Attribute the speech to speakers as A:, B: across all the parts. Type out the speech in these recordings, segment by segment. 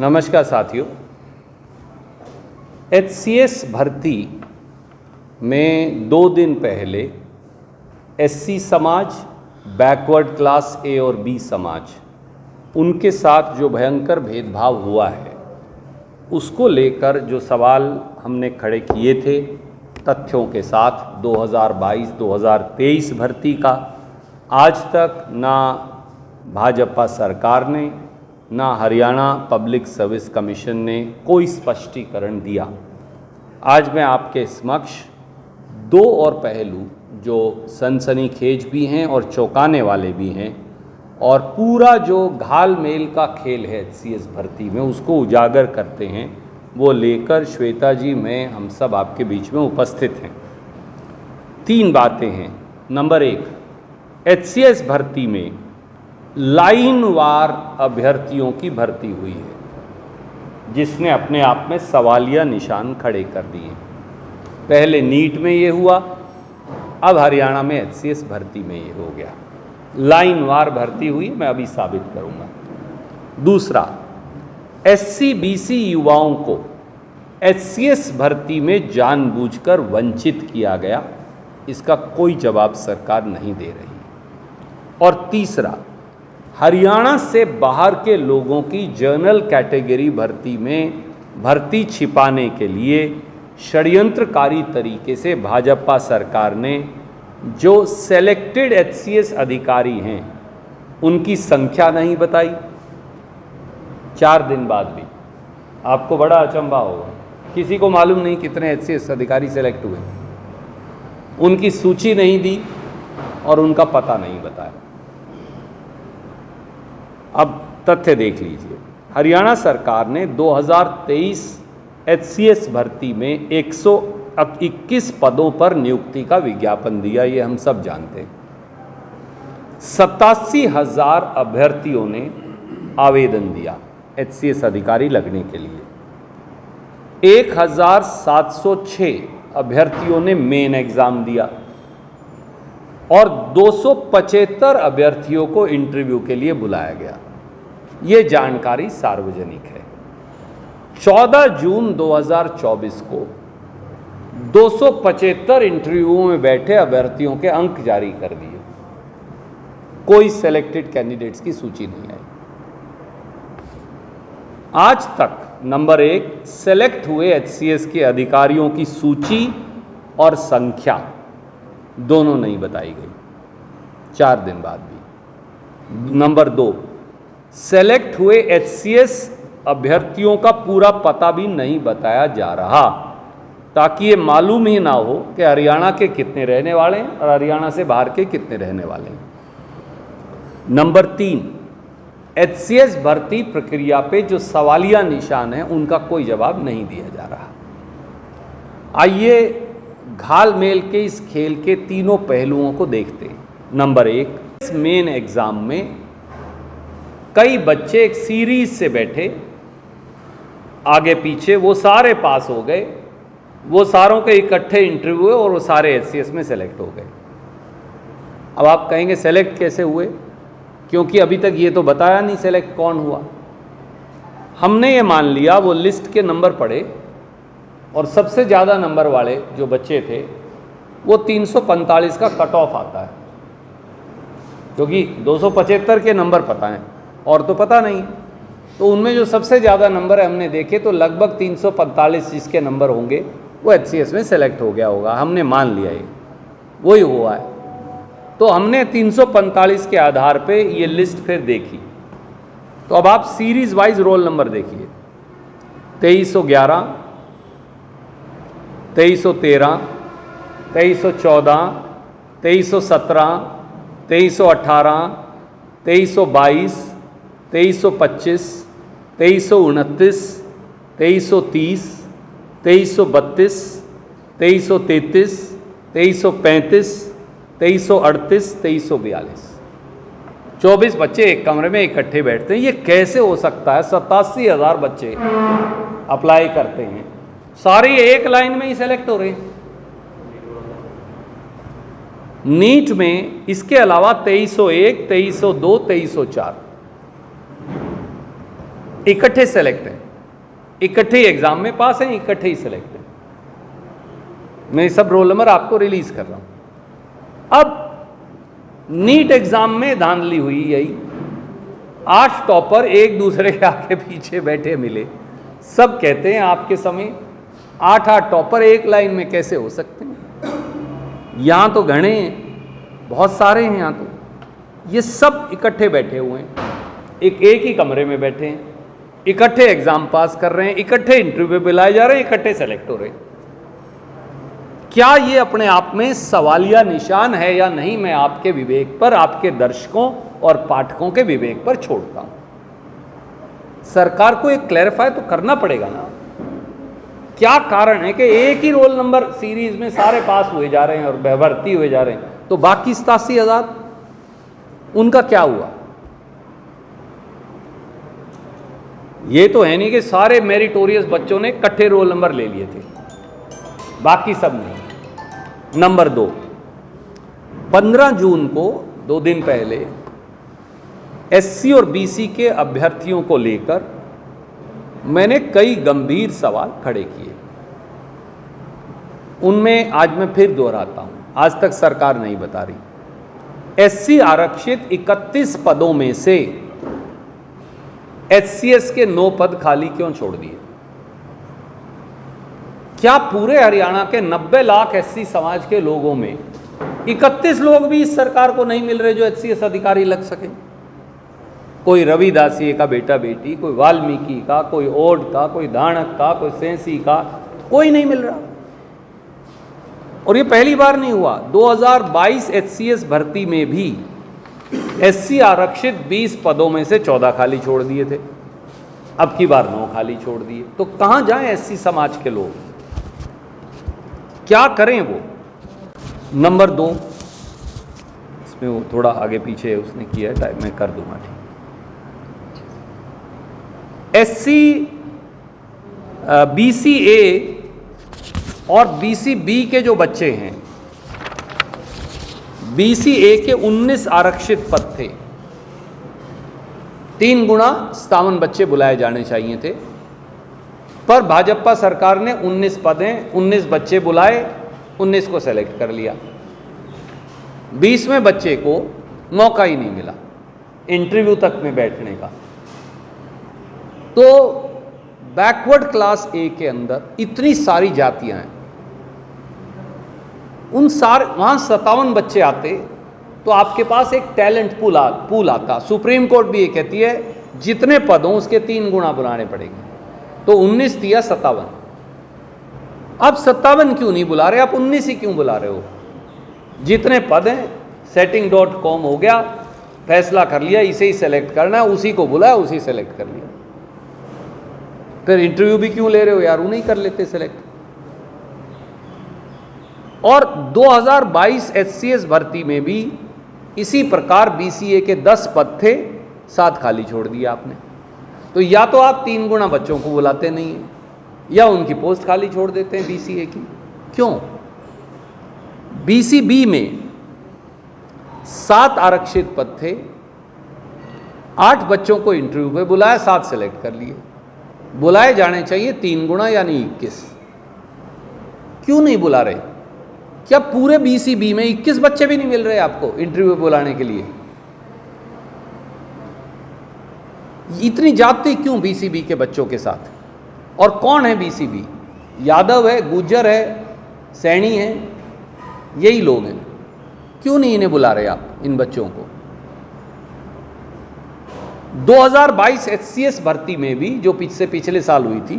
A: नमस्कार साथियों। HCS भर्ती में 2 दिन पहले SC समाज, बैकवर्ड क्लास A और B समाज, उनके साथ जो भयंकर भेदभाव हुआ है उसको लेकर जो सवाल हमने खड़े किए थे तथ्यों के साथ 2022-2023 भर्ती का, आज तक ना भाजपा सरकार ने ना हरियाणा पब्लिक सर्विस कमीशन ने कोई स्पष्टीकरण दिया। आज मैं आपके समक्ष 2 और पहलू जो सनसनीखेज भी हैं और चौंकाने वाले भी हैं और पूरा जो घालमेल का खेल है HCS भर्ती में उसको उजागर करते हैं, वो लेकर श्वेता जी मैं हम सब आपके बीच में उपस्थित हैं। 3 बातें हैं। नंबर 1, HCS भर्ती में लाइनवार अभ्यर्थियों की भर्ती हुई है जिसने अपने आप में सवालिया निशान खड़े कर दिए। पहले नीट में ये हुआ, अब हरियाणा में HCS भर्ती में ये हो गया। लाइनवार भर्ती हुई, मैं अभी साबित करूंगा। दूसरा, SC BC युवाओं को HCS भर्ती में जानबूझकर वंचित किया गया, इसका कोई जवाब सरकार नहीं दे रही। और तीसरा, हरियाणा से बाहर के लोगों की जनरल कैटेगरी भर्ती में भर्ती छिपाने के लिए षड्यंत्रकारी तरीके से भाजपा सरकार ने जो सेलेक्टेड HCS अधिकारी हैं उनकी संख्या नहीं बताई। 4 दिन बाद भी आपको बड़ा अचंभा होगा, किसी को मालूम नहीं कितने HCS अधिकारी सेलेक्ट हुए, उनकी सूची नहीं दी और उनका पता नहीं बताया। अब तथ्य देख लीजिए, हरियाणा सरकार ने 2023 HCS भर्ती में 121 पदों पर नियुक्ति का विज्ञापन दिया, ये हम सब जानते हैं। 87,000 अभ्यर्थियों ने आवेदन दिया HCS अधिकारी लगने के लिए। 1,706 अभ्यर्थियों ने मेन एग्जाम दिया और 275 अभ्यर्थियों को इंटरव्यू के लिए बुलाया गया। ये जानकारी सार्वजनिक है। 14 जून 2024 को 275 इंटरव्यूओं में बैठे अभ्यर्थियों के अंक जारी कर दिए। कोई सेलेक्टेड कैंडिडेट्स की सूची नहीं आई। आज तक नंबर 1, सेलेक्ट हुए HCS के अधिकारियों की सूची और संख्या दोनों नहीं बताई गई, 4 दिन बाद भी। नंबर 2, सेलेक्ट हुए HCS अभ्यर्थियों का पूरा पता भी नहीं बताया जा रहा, ताकि ये मालूम ही ना हो कि हरियाणा के कितने रहने वाले हैं और हरियाणा से बाहर के कितने रहने वाले हैं। नंबर 3, HCS भर्ती प्रक्रिया पे जो सवालिया निशान है उनका कोई जवाब नहीं दिया जा रहा। आइए घालमेल के इस खेल के तीनों पहलुओं को देखते हैं। नंबर 1, इस मेन एग्जाम में कई बच्चे एक सीरीज से बैठे, आगे पीछे वो सारे पास हो गए, वो सारों के इकट्ठे इंटरव्यू हुए और वो सारे HCS में सेलेक्ट हो गए। अब आप कहेंगे सेलेक्ट कैसे हुए, क्योंकि अभी तक ये तो बताया नहीं सेलेक्ट कौन हुआ। हमने ये मान लिया वो लिस्ट के नंबर पढ़े और सबसे ज़्यादा नंबर वाले जो बच्चे थे वो 345 का कट ऑफ आता है, क्योंकि 275 के नंबर पता हैं और तो पता नहीं। तो उनमें जो सबसे ज़्यादा नंबर है हमने देखे तो लगभग 345 जिसके नंबर होंगे वो HCS में सेलेक्ट हो गया होगा। हमने मान लिया ये वही हुआ है। तो हमने 345 के आधार पे ये लिस्ट फिर देखी। तो अब आप सीरीज वाइज रोल नंबर देखिए, 2311, 2313, 2314, 2317, 2318, 2322, 2325, 2329, 2330, 2332, 2333, 2335, 2338, 2342, 24 बच्चे एक कमरे में इकट्ठे बैठते हैं। ये कैसे हो सकता है? 87,000 बच्चे अप्लाई करते हैं, सारे एक लाइन में ही सेलेक्ट हो रहे हैं। नीट में इसके अलावा 2301, 2302, 2304 इकट्ठे सेलेक्ट हैं, इकट्ठे ही एग्जाम में पास हैं, इकट्ठे ही सेलेक्ट हैं। मैं सब रोल नंबर आपको रिलीज कर रहा हूं। अब नीट एग्जाम में धांधली हुई यही, 8 टॉपर एक दूसरे के आगे पीछे बैठे मिले। सब कहते हैं आपके समय 8 टॉपर एक लाइन में कैसे हो सकते हैं? यहां तो घने हैं, बहुत सारे हैं यहां तो। ये सब इकट्ठे बैठे हुए हैं, एक ही कमरे में बैठे हैं, इकट्ठे एग्जाम पास कर रहे हैं, इकट्ठे इंटरव्यू बुलाए जा रहे हैं, इकट्ठे सेलेक्ट हो रहे हैं। क्या ये अपने आप में सवालिया निशान है या नहीं, मैं आपके विवेक पर, आपके दर्शकों और पाठकों के विवेक पर छोड़ता हूं। सरकार को एक क्लैरिफाई तो करना पड़ेगा ना, क्या कारण है कि एक ही रोल नंबर सीरीज में सारे पास हुए जा रहे हैं और भर्ती हुए जा रहे हैं, तो बाकी 87,000 उनका क्या हुआ? ये तो है नहीं कि सारे मेरिटोरियस बच्चों ने इकट्ठे रोल नंबर ले लिए थे, बाकी सब नहीं। नंबर 2, 15 जून को 2 दिन पहले एससी और बीसी के अभ्यर्थियों को लेकर मैंने कई गंभीर सवाल खड़े किए। उनमें आज मैं फिर दोहराता हूं, आज तक सरकार नहीं बता रही। एससी आरक्षित 31 पदों में से एचसीएस के 9 पद खाली क्यों छोड़ दिए? क्या पूरे हरियाणा के 90 लाख एससी समाज के लोगों में 31 लोग भी इस सरकार को नहीं मिल रहे जो एचसीएस अधिकारी लग सके? कोई रविदासिये का बेटा बेटी, कोई वाल्मीकि का, कोई ओड का, कोई धाणक का, कोई सेंसी का, कोई नहीं मिल रहा। और ये पहली बार नहीं हुआ, 2022 एचसीएस भर्ती में भी एससी आरक्षित 20 पदों में से 14 खाली छोड़ दिए थे, अब की बार 9 खाली छोड़ दिए। तो कहां जाएं एससी समाज के लोग, क्या करें वो? नंबर 2, इसमें वो थोड़ा आगे पीछे उसने किया है, टाइप मैं कर दूंगा ठीक। एससी बीसीए और बीसीबी के जो बच्चे हैं, बीसीए के 19 आरक्षित पद थे, 3 गुना 57 बच्चे बुलाए जाने चाहिए थे, पर भाजपा सरकार ने 19 पदें 19 बच्चे बुलाए, 19 को सेलेक्ट कर लिया। 20वें बच्चे को मौका ही नहीं मिला इंटरव्यू तक में बैठने का। तो बैकवर्ड क्लास ए के अंदर इतनी सारी जातियां हैं, उन सारे वहां 57 बच्चे आते तो आपके पास एक टैलेंट पूल आता। सुप्रीम कोर्ट भी ये कहती है जितने पद हों उसके 3 गुना बुलाने पड़ेंगे। तो 19 दिया 57, अब 57 क्यों नहीं बुला रहे, आप 19 ही क्यों बुला रहे हो? जितने पद हैं setting.com हो गया, फैसला कर लिया इसे ही सेलेक्ट करना है, उसी को बुलाया, उसी सेलेक्ट कर लिया। फिर इंटरव्यू भी क्यों ले रहे हो यार, उन्हें कर लेते सेलेक्ट। और 2022 एचसीएस भर्ती में भी इसी प्रकार बीसीए के 10 पद थे, 7 खाली छोड़ दिया आपने। तो या तो आप 3 गुना बच्चों को बुलाते नहीं हैं, या उनकी पोस्ट खाली छोड़ देते हैं बीसीए की। क्यों? बीसीबी में 7 आरक्षित पद थे, 8 बच्चों को इंटरव्यू पे बुलाया, 7 सेलेक्ट कर लिए। बुलाए जाने चाहिए 3 गुना यानी 21, क्यों नहीं बुला रहे? क्या पूरे बीसीबी में 21 बच्चे भी नहीं मिल रहे आपको इंटरव्यू बुलाने के लिए? इतनी जाति क्यों बीसीबी के बच्चों के साथ? और कौन है बीसीबी? यादव है, गुज्जर है, सैनी है, यही लोग हैं। क्यों नहीं इन्हें बुला रहे आप, इन बच्चों को? 2022 एचसीएस भर्ती में भी जो पिछले साल हुई थी,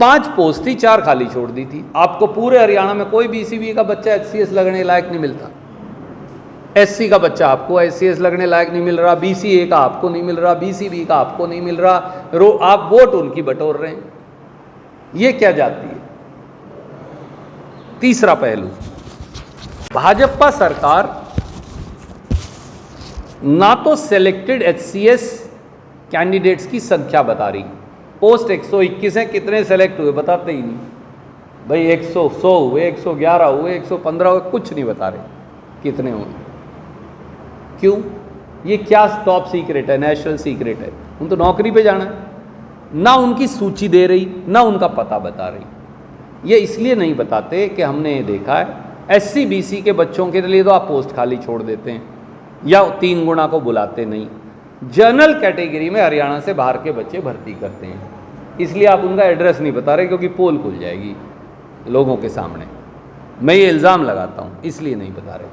A: 5 पोस्ट थी, 4 खाली छोड़ दी थी। आपको पूरे हरियाणा में कोई बीसीबी का बच्चा एचसीएस लगने लायक नहीं मिलता। एससी का बच्चा आपको एचसीएस लगने लायक नहीं मिल रहा, बीसीए का आपको नहीं मिल रहा, बीसीबी का आपको नहीं मिल रहा, आप वोट उनकी बटोर रहे हैं। ये क्या जाती है? तीसरा पहलू, भाजपा सरकार ना तो सेलेक्टेड एचसीएस कैंडिडेट्स की संख्या बता रही, पोस्ट 121 है, कितने सेलेक्ट हुए बताते ही नहीं। भाई 100 हुए, 111 हुए, 115 हुए, कुछ नहीं बता रहे कितने हुए। क्यों? ये क्या टॉप सीक्रेट है, नेशनल सीक्रेट है? उन तो नौकरी पे जाना है। ना उनकी सूची दे रही, ना उनका पता बता रही। ये इसलिए नहीं बताते कि हमने ये देखा है SC BC के बच्चों के लिए तो आप पोस्ट खाली छोड़ देते हैं या 3 गुना को बुलाते नहीं। जनरल कैटेगरी में हरियाणा से बाहर के बच्चे भर्ती करते हैं, इसलिए आप उनका एड्रेस नहीं बता रहे, क्योंकि पोल खुल जाएगी लोगों के सामने। मैं ये इल्ज़ाम लगाता हूँ, इसलिए नहीं बता रहे।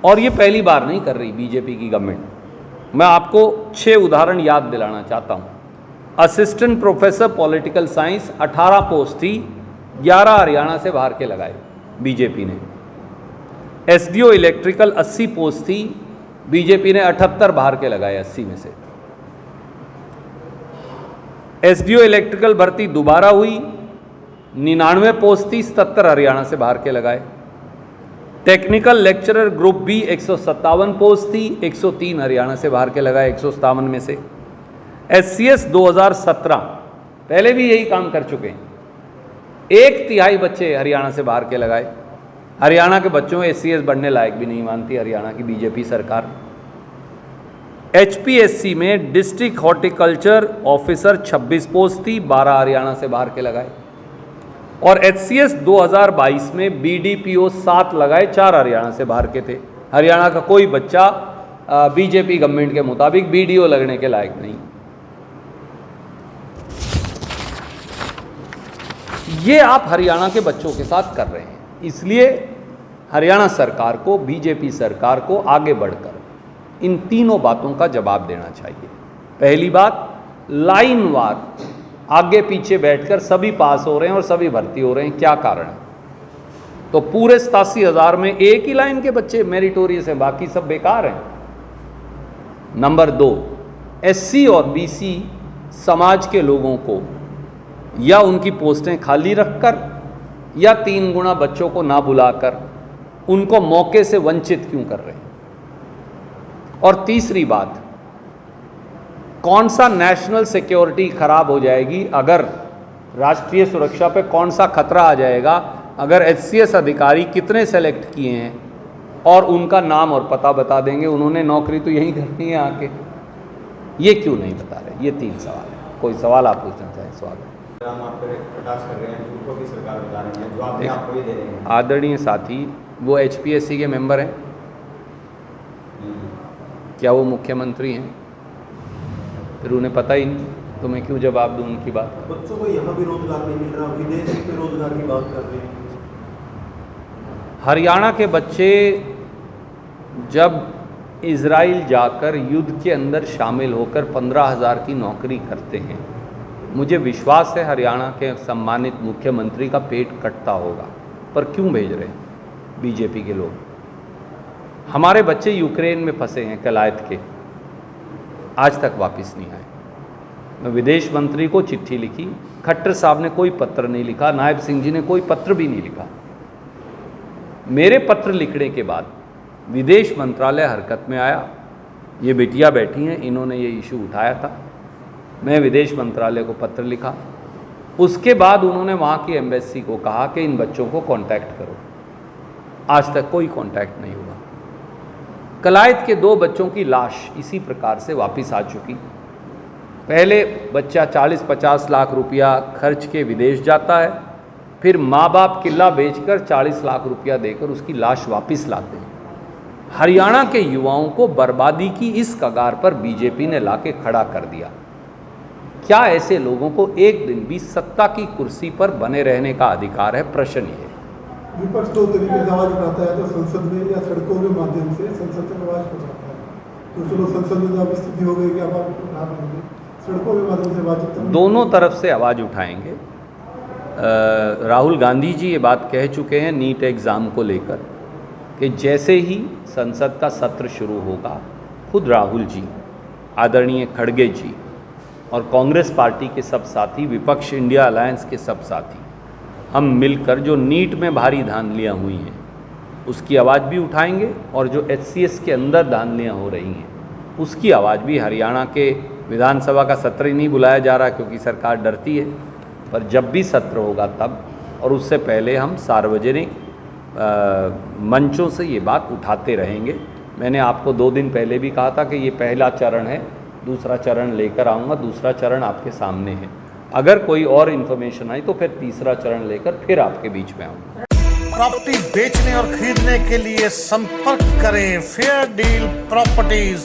A: और ये पहली बार नहीं कर रही बीजेपी की गवर्नमेंट। मैं आपको 6 उदाहरण याद दिलाना चाहता हूँ। Assistant professor political science 18 post थी, 11 हरियाणा से बाहर के लगाए बीजेपी ने। SDO इलेक्ट्रिकल 80 पोस्ट थी, बीजेपी ने 78 बाहर के लगाए 80 में से। SDO इलेक्ट्रिकल भर्ती दोबारा हुई, 99 पोस्ट थी, 77 हरियाणा से बाहर के लगाए। Technical lecturer group B 157 post थी, 103 हरियाणा से बाहर के लगाए 157 में से। SCS 2017 पहले भी यही काम कर चुके हैं, 1/3 बच्चे हरियाणा से बाहर के लगाए। हरियाणा के बच्चों में SCS बढ़ने लायक भी नहीं मानती हरियाणा की बीजेपी सरकार। HPSC में डिस्ट्रिक्ट हॉर्टिकल्चर ऑफिसर 26 पोस्ट थी, 12 हरियाणा से बाहर के लगाए। और HCS 2022 में BDPO 7 लगाए, 4 हरियाणा से बाहर के थे। हरियाणा का कोई बच्चा बीजेपी गवर्नमेंट के मुताबिक BDO लगने के लायक नहीं। ये आप हरियाणा के बच्चों के साथ कर रहे हैं, इसलिए हरियाणा सरकार को, बीजेपी सरकार को आगे बढ़कर इन तीनों बातों का जवाब देना चाहिए। पहली बात, लाइन वार आगे पीछे बैठकर सभी पास हो रहे हैं और सभी भर्ती हो रहे हैं, क्या कारण है? तो पूरे 87,000 में एक ही लाइन के बच्चे मेरिटोरियस हैं, बाकी सब बेकार हैं। नंबर 2, SC और BC समाज के लोगों को या उनकी पोस्टें खाली रखकर या 3 गुना बच्चों को ना बुलाकर उनको मौके से वंचित क्यों कर रहे हैं? और तीसरी बात, कौन सा नेशनल सिक्योरिटी खराब हो जाएगी, अगर राष्ट्रीय सुरक्षा पे कौन सा खतरा आ जाएगा अगर HCS अधिकारी कितने सेलेक्ट किए हैं और उनका नाम और पता बता देंगे, उन्होंने नौकरी तो यहीं करनी है आके, ये क्यों नहीं बता रहे? ये 3 सवाल है। कोई सवाल आप पूछना चाहें? स्वागत।
B: हम आप पर प्रकाश कर रहे हैं, झूठों की सरकार बता रही है, जवाब भी आपको ही दे रहे हैं।
A: आदरणीय साथी, वो HPSC के मेंबर हैं, क्या वो मुख्यमंत्री हैं? फिर उन्हें पता ही नहीं, तो मैं क्यों जवाब दूं उनकी बात?
B: बच्चों को यहाँ भी रोजगार नहीं मिल रहा, विदेश में रोजगार की बात कर रहे हैं।
A: हरियाणा के बच्चे जब इजराइल जाकर युद्ध के अंदर शामिल होकर 15,000 की नौकरी करते हैं, मुझे विश्वास है हरियाणा के सम्मानित मुख्यमंत्री का पेट कटता होगा, पर क्यों भेज रहे हैं बीजेपी के लोग? हमारे बच्चे यूक्रेन में फंसे हैं कलायत के, आज तक वापस नहीं आए। मैं विदेश मंत्री को चिट्ठी लिखी, खट्टर साहब ने कोई पत्र नहीं लिखा, नायब सिंह जी ने कोई पत्र भी नहीं लिखा। मेरे पत्र लिखने के बाद विदेश मंत्रालय हरकत में आया, ये बेटियां बैठी हैं, इन्होंने ये इशू उठाया था, मैं विदेश मंत्रालय को पत्र लिखा। उसके बाद उन्होंने वहाँ की एम्बेसी को कहा कि इन बच्चों को कांटेक्ट करो, आज तक कोई कांटेक्ट नहीं हुआ। कलायत के 2 बच्चों की लाश इसी प्रकार से वापस आ चुकी। पहले बच्चा 40-50 लाख रुपया खर्च के विदेश जाता है, फिर माँ बाप किला बेचकर 40 लाख रुपया देकर उसकी लाश वापस लाते हैं। हरियाणा के युवाओं को बर्बादी की इस कगार पर बीजेपी ने लाके खड़ा कर दिया। क्या ऐसे लोगों को एक दिन भी सत्ता की कुर्सी पर बने रहने का अधिकार है? प्रश्न ये है।
C: विपक्ष 2 तरीके से आवाज उठाता है, तो संसद में या सड़कों के माध्यम से संसद तक आवाज पहुंचाता है। तो चलो संसद में जब स्थिति हो गई कि अब आप उठा पाएंगे, सड़कों के माध्यम से बातचीत
A: दोनों तरफ से आवाज़ उठाएंगे। राहुल गांधी जी ये बात कह चुके हैं नीट एग्ज़ाम को लेकर कि जैसे ही संसद का सत्र शुरू होगा, खुद राहुल जी, आदरणीय खड़गे जी और कांग्रेस पार्टी के सब साथी, विपक्ष इंडिया अलायंस के सब साथी, हम मिलकर जो नीट में भारी धांधलियाँ हुई हैं उसकी आवाज़ भी उठाएंगे, और जो HCS के अंदर धांधलियाँ हो रही हैं उसकी आवाज़ भी। हरियाणा के विधानसभा का सत्र ही नहीं बुलाया जा रहा क्योंकि सरकार डरती है, पर जब भी सत्र होगा तब, और उससे पहले हम सार्वजनिक मंचों से ये बात उठाते रहेंगे मैंने आपको 2 दिन पहले भी कहा था कि ये पहला चरण है, दूसरा चरण लेकर आऊँगा, दूसरा चरण आपके सामने है। अगर कोई और इन्फॉर्मेशन आई तो फिर तीसरा चरण लेकर फिर आपके बीच में आऊँगा।
D: प्रॉपर्टी बेचने और खरीदने के लिए संपर्क करें फेयर डील प्रॉपर्टीज।